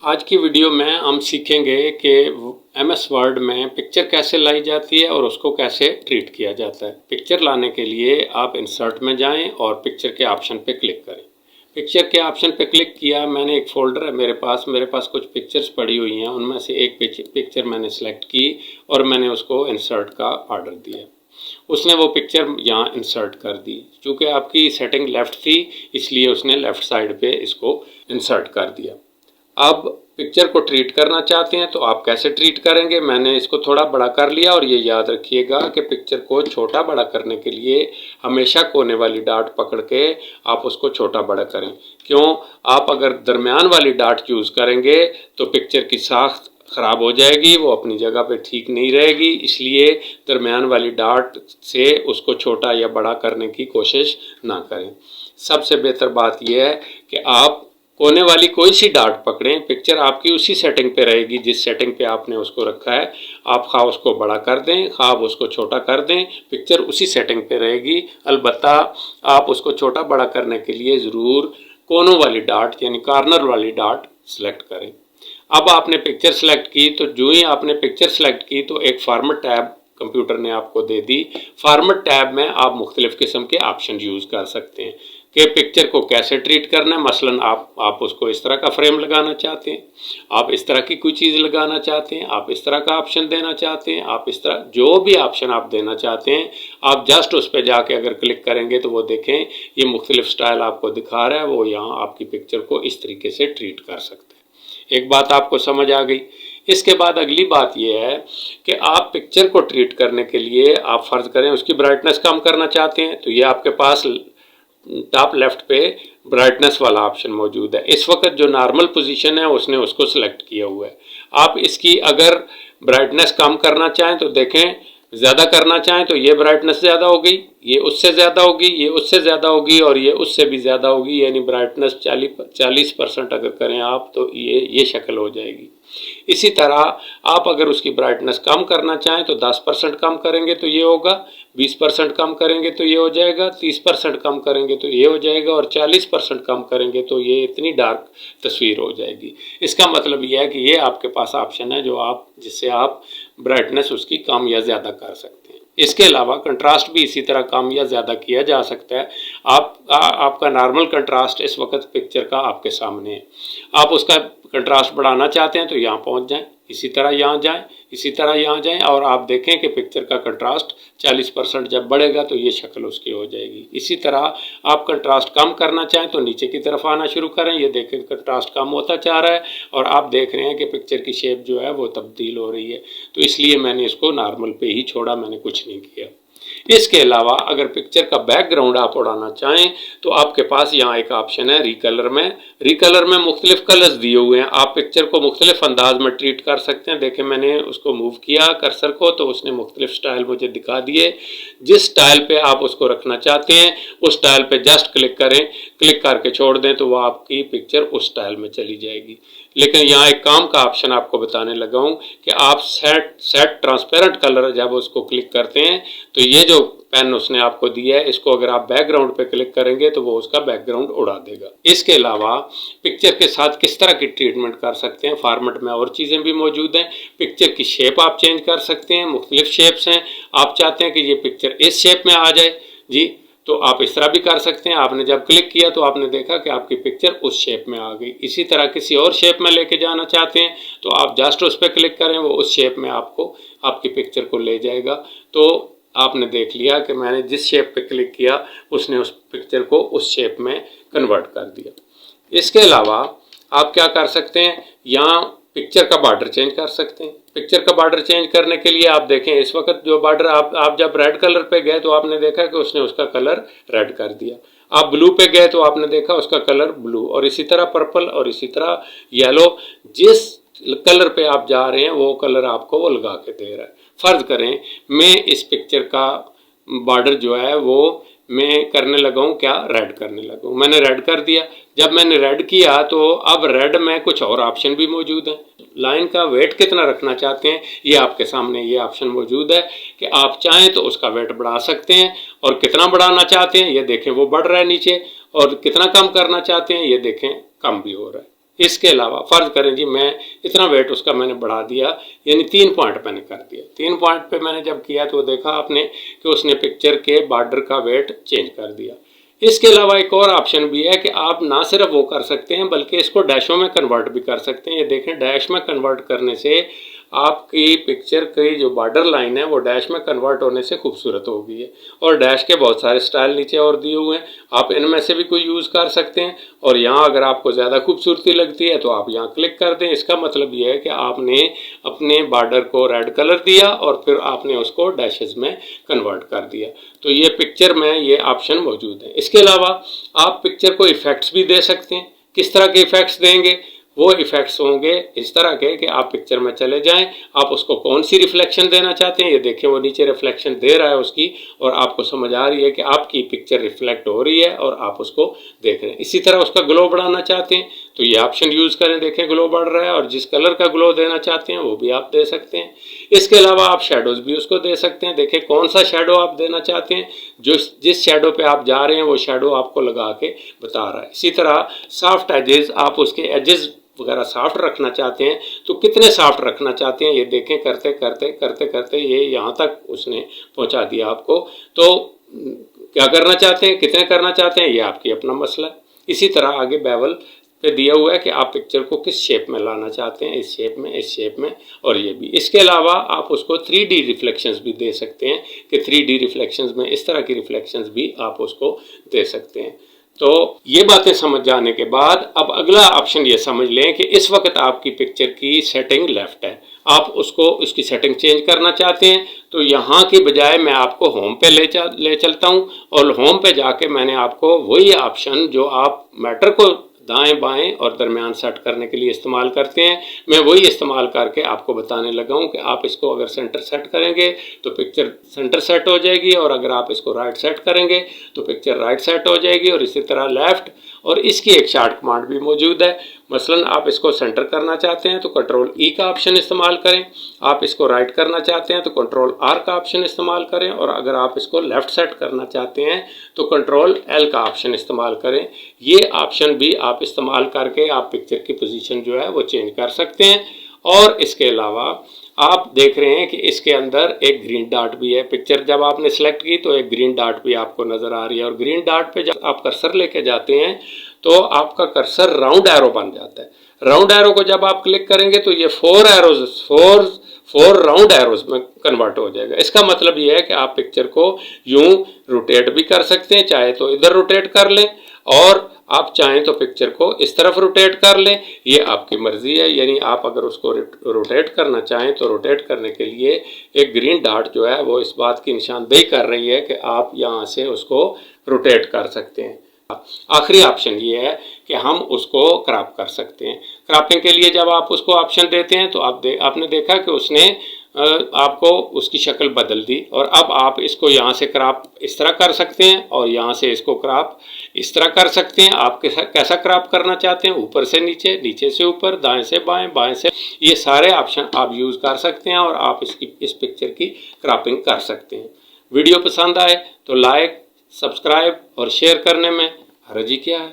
आज की वीडियो में हम सीखेंगे कि एमएस वर्ड में पिक्चर कैसे लाई जाती है और उसको कैसे ट्रीट किया जाता है। पिक्चर लाने के लिए आप इंसर्ट में जाएं और पिक्चर के ऑप्शन पे क्लिक करें। पिक्चर के ऑप्शन पे क्लिक किया, मैंने एक फ़ोल्डर है मेरे पास कुछ पिक्चर्स पड़ी हुई हैं, उनमें से एक पिक्चर मैंने सेलेक्ट की और मैंने उसको इंसर्ट का ऑर्डर दिया। उसने वो पिक्चर यहाँ इंसर्ट कर दी। चूँकि आपकी सेटिंग लेफ़्ट थी इसलिए उसने लेफ़्ट साइड पे इसको इंसर्ट कर दिया। अब पिक्चर को ट्रीट करना चाहते हैं तो आप कैसे ट्रीट करेंगे। मैंने इसको थोड़ा बड़ा कर लिया और ये याद रखिएगा कि पिक्चर को छोटा बड़ा करने के लिए हमेशा कोने वाली डाट पकड़ के आप उसको छोटा बड़ा करें। क्यों? आप अगर दरमियान वाली डाट यूज़ करेंगे तो पिक्चर की साख्त ख़राब हो जाएगी, वो अपनी जगह पे ठीक नहीं रहेगी। इसलिए दरमियान वाली डाट से उसको छोटा या बड़ा करने की कोशिश ना करें। सबसे बेहतर बात यह है कि आप कोने वाली कोई सी डाट पकड़ें, पिक्चर आपकी उसी सेटिंग पे रहेगी जिस सेटिंग पे आपने उसको रखा है। आप खा उसको बड़ा कर दें, खा उसको छोटा कर दें, पिक्चर उसी सेटिंग पे रहेगी। अलबत्ता आप उसको छोटा बड़ा करने के लिए ज़रूर कोनों वाली डाट यानी कॉर्नर वाली डाट सेलेक्ट करें। अब आपने पिक्चर सेलेक्ट की तो जो ही आपने पिक्चर सेलेक्ट की तो एक फार्मेट टैब कंप्यूटर ने आपको दे दी। फार्मेट टैब में आप मुख्तलिफ़ किस्म के ऑप्शन यूज़ कर सकते हैं कि पिक्चर को कैसे ट्रीट करना है। मसलन आप उसको इस तरह का फ्रेम लगाना चाहते हैं, आप इस तरह की कोई चीज़ लगाना चाहते हैं, आप इस तरह का ऑप्शन देना चाहते हैं, आप इस तरह जो भी ऑप्शन आप देना चाहते हैं, आप जस्ट उस पर जाके अगर क्लिक करेंगे तो वो देखें ये मुख्तलिफ स्टाइल आपको दिखा रहा है। वो यहाँ आपकी पिक्चर को इस तरीके से ट्रीट कर सकते हैं। एक बात आपको समझ आ गई। इसके बाद अगली बात यह है कि आप पिक्चर को ट्रीट करने के लिए आप फ़र्ज़ करें उसकी ब्राइटनेस कम करना चाहते हैं तो ये आपके पास टॉप लेफ्ट पे ब्राइटनेस वाला ऑप्शन मौजूद है। इस वक्त जो नॉर्मल पोजीशन है उसने उसको सिलेक्ट किया हुआ है। आप इसकी अगर ब्राइटनेस कम करना चाहें तो देखें, ज़्यादा करना चाहें तो ये ब्राइटनेस ज़्यादा हो गई, ये उससे ज़्यादा होगी, ये उससे ज़्यादा होगी और ये उससे भी ज़्यादा होगी। यानी ब्राइटनेस 40% अगर करें आप तो ये शक्ल हो जाएगी। इसी तरह आप अगर उसकी ब्राइटनेस कम करना चाहें तो 10% कम करेंगे तो ये होगा, 20% कम करेंगे तो ये हो जाएगा, 30% कम करेंगे तो ये हो जाएगा और 40% कम करेंगे तो ये इतनी डार्क तस्वीर हो जाएगी। इसका मतलब यह है कि ये आपके पास ऑप्शन है जिससे आप ब्राइटनेस उसकी कम या ज़्यादा कर सकते हैं। इसके अलावा कंट्रास्ट भी इसी तरह कम या ज़्यादा किया जा सकता है। आपका नॉर्मल कंट्रास्ट इस वक्त पिक्चर का आपके सामने है। आप उसका कंट्रास्ट बढ़ाना चाहते हैं तो यहाँ पहुँच जाएं, इसी तरह यहाँ जाएं, इसी तरह यहाँ जाएं और आप देखें कि पिक्चर का कंट्रास्ट 40% जब बढ़ेगा तो ये शक्ल उसकी हो जाएगी। इसी तरह आप कंट्रास्ट कम करना चाहें तो नीचे की तरफ आना शुरू करें। ये देखें कंट्रास्ट कम होता जा रहा है और आप देख रहे हैं कि पिक्चर की शेप जो है वो तब्दील हो रही है। तो इसलिए मैंने इसको नॉर्मल पे ही छोड़ा, मैंने कुछ नहीं किया। इसके अलावा अगर पिक्चर का बैकग्राउंड आप उड़ाना चाहें तो आपके पास यहाँ एक ऑप्शन है रिकलर में। रिकलर में मुख्तलिफ कलर्स दिए हुए हैं। आप पिक्चर को मुख्तलिफ अंदाज में ट्रीट कर सकते हैं। देखें मैंने उसको मूव किया कर्सर को तो उसने मुख्तलिफ स्टाइल मुझे दिखा दिए। जिस स्टाइल पे आप उसको रखना चाहते हैं उस स्टाइल पे जस्ट क्लिक करें, क्लिक करके छोड़ दें तो वह आपकी पिक्चर उस स्टाइल में चली जाएगी। लेकिन यहाँ एक काम का ऑप्शन आपको बताने लगा हूँ कि आप सेट ट्रांसपेरेंट कलर जब उसको क्लिक करते हैं तो ये जो पेन उसने आपको दिया है इसको अगर आप बैकग्राउंड पे क्लिक करेंगे तो वो उसका बैकग्राउंड उड़ा देगा। इसके अलावा पिक्चर के साथ किस तरह की ट्रीटमेंट कर सकते हैं, फॉर्मेट में और चीज़ें भी मौजूद हैं। पिक्चर की शेप आप चेंज कर सकते हैं, मुख्तलिफ शेप्स हैं। आप चाहते हैं कि ये पिक्चर इस शेप में आ जाए जी, तो आप इस तरह भी कर सकते हैं। आपने जब क्लिक किया तो आपने देखा कि आपकी पिक्चर उस शेप में आ गई। इसी तरह किसी और शेप में लेके जाना चाहते हैं तो आप जस्ट उस पर क्लिक करें, वो उस शेप में आपको आपकी पिक्चर को ले जाएगा। तो आपने देख लिया कि मैंने जिस शेप पे क्लिक किया उसने उस पिक्चर को उस शेप में कन्वर्ट कर दिया। इसके अलावा आप क्या कर सकते हैं, यहाँ पिक्चर का बॉर्डर चेंज कर सकते हैं। पिक्चर का बॉर्डर चेंज करने के लिए आप देखें इस वक्त जो बॉर्डर आप जब रेड कलर पे गए तो आपने देखा कि उसने उसका कलर रेड कर दिया। आप ब्लू पे गए तो आपने देखा उसका कलर ब्लू और इसी तरह पर्पल और इसी तरह येलो। जिस कलर पे आप जा रहे हैं वो कलर आपको वो लगा के दे रहा है। फ़र्ज़ करें मैं इस पिक्चर का बॉर्डर जो है वो मैं करने लगा हूँ, क्या रेड करने लगा हूँ। मैंने रेड कर दिया। जब मैंने रेड किया तो अब रेड में कुछ और ऑप्शन भी मौजूद हैं। लाइन का वेट कितना रखना चाहते हैं ये आपके सामने ये ऑप्शन मौजूद है कि आप चाहें तो उसका वेट बढ़ा सकते हैं और कितना बढ़ाना चाहते हैं ये देखें वो बढ़ रहा है नीचे, और कितना कम करना चाहते हैं ये देखें कम भी हो रहा है। इसके अलावा फ़र्ज़ करें जी मैं इतना वेट उसका मैंने बढ़ा दिया, यानी 3 पॉइंट मैंने कर दिया। 3 पॉइंट पे मैंने जब किया तो देखा आपने कि उसने पिक्चर के बॉर्डर का वेट चेंज कर दिया। इसके अलावा एक और ऑप्शन भी है कि आप ना सिर्फ वो कर सकते हैं बल्कि इसको डैशों में कन्वर्ट भी कर सकते हैं। ये देखें, डैश में कन्वर्ट करने से आपकी पिक्चर की जो बॉर्डर लाइन है वो डैश में कन्वर्ट होने से खूबसूरत हो गई है। और डैश के बहुत सारे स्टाइल नीचे और दिए हुए हैं, आप इनमें से भी कोई यूज़ कर सकते हैं। और यहाँ अगर आपको ज़्यादा खूबसूरती लगती है तो आप यहाँ क्लिक कर दें। इसका मतलब ये है कि आपने अपने बॉर्डर को रेड कलर दिया और फिर आपने उसको डैशेस में कन्वर्ट कर दिया। तो ये पिक्चर में ये ऑप्शन मौजूद है। इसके अलावा आप पिक्चर को इफ़ेक्ट्स भी दे सकते हैं। किस तरह के इफ़ेक्ट्स देंगे? वो इफ़ेक्ट्स होंगे इस तरह के कि आप पिक्चर में चले जाएं, आप उसको कौन सी रिफ्लेक्शन देना चाहते हैं, ये देखें वो नीचे रिफ्लेक्शन दे रहा है उसकी, और आपको समझ आ रही है कि आपकी पिक्चर रिफ्लेक्ट हो रही है और आप उसको देख रहे हैं। इसी तरह उसका ग्लो बढ़ाना चाहते हैं तो ये ऑप्शन यूज़ करें, देखें ग्लो बढ़ रहा है, और जिस कलर का ग्लो देना चाहते हैं वो भी आप दे सकते हैं। इसके अलावा आप शेडोज़ भी उसको दे सकते हैं। देखें कौन सा शेडो आप देना चाहते हैं, जिस शेडो पे आप जा रहे हैं वो शेडो आपको लगा के बता रहा है। इसी तरह सॉफ्ट एजेस, आप उसके एजेस वगैरह सॉफ्ट रखना चाहते हैं तो कितने सॉफ्ट रखना चाहते हैं, ये देखें करते करते करते करते ये यहाँ तक उसने पहुँचा दिया आपको। तो क्या करना चाहते हैं, कितने करना चाहते हैं, ये आपकी अपना मसला है। इसी तरह आगे बेवल पे दिया हुआ है कि आप पिक्चर को किस शेप में लाना चाहते हैं, इस शेप में, इस शेप में, और ये भी। इसके अलावा आप उसको 3D रिफ्लेक्शंस भी दे सकते हैं कि 3D रिफ्लेक्शंस में इस तरह की रिफ्लेक्शंस भी आप उसको दे सकते हैं। तो ये बातें समझ जाने के बाद अब अगला ऑप्शन ये समझ लें कि इस वक्त आपकी पिक्चर की सेटिंग लेफ्ट है, आप उसकी सेटिंग चेंज करना चाहते हैं तो यहाँ की बजाय मैं आपको होम पे ले चलता हूँ, और होम पे जाके मैंने आपको वही ऑप्शन जो आप मैटर को दाएं बाएं और दरमियान सेट करने के लिए इस्तेमाल करते हैं, मैं वही इस्तेमाल करके आपको बताने लगा हूँ कि आप इसको अगर सेंटर सेट करेंगे तो पिक्चर सेंटर सेट हो जाएगी, और अगर आप इसको राइट सेट करेंगे तो पिक्चर राइट सेट हो जाएगी, और इसी तरह लेफ़्ट। और इसकी एक शॉर्ट कमांड भी मौजूद है। मसलन आप इसको सेंटर करना चाहते हैं तो कंट्रोल ई का ऑप्शन इस्तेमाल करें, आप इसको राइट करना चाहते हैं तो कंट्रोल आर का ऑप्शन इस्तेमाल करें, और अगर आप इसको लेफ़्ट सेट करना चाहते हैं तो कंट्रोल एल का ऑप्शन इस्तेमाल करें। ये ऑप्शन भी आप इस्तेमाल करके आप पिक्चर की पोजीशन जो है वो चेंज कर सकते हैं। और इसके अलावा आप देख रहे हैं कि इसके अंदर एक ग्रीन डॉट भी है। पिक्चर जब आपने सेलेक्ट की तो एक ग्रीन डॉट भी आपको नज़र आ रही है, और ग्रीन डॉट पे जब आप कर्सर लेके जाते हैं तो आपका कर्सर राउंड एरो बन जाता है। राउंड एरो को जब आप क्लिक करेंगे तो ये 4 राउंड एरोज में कन्वर्ट हो जाएगा। इसका मतलब ये है कि आप पिक्चर को यूं रोटेट भी कर सकते हैं, चाहे तो इधर रोटेट कर लें, और आप चाहें तो पिक्चर को इस तरफ रोटेट कर लें, ये आपकी मर्जी है। यानी आप अगर उसको रोटेट करना चाहें तो रोटेट करने के लिए एक ग्रीन डॉट जो है वो इस बात की निशानदेही कर रही है कि आप यहाँ से उसको रोटेट कर सकते हैं। आखिरी ऑप्शन ये है कि हम उसको क्रॉप कर सकते हैं। क्रॉपिंग के लिए जब आप उसको ऑप्शन देते हैं तो आपने देखा कि उसने आपको उसकी शक्ल बदल दी, और अब आप इसको यहाँ से क्रॉप इस तरह कर सकते हैं और यहाँ से इसको क्रॉप इस तरह कर सकते हैं। आप कैसा क्रॉप करना चाहते हैं, ऊपर से नीचे, नीचे से ऊपर, दाएं से बाएं, बाएं से, ये सारे ऑप्शन आप यूज़ कर सकते हैं और आप इस पिक्चर की क्रॉपिंग कर सकते हैं। वीडियो पसंद आए तो लाइक, सब्सक्राइब और शेयर करने में हर्ज ही क्या है।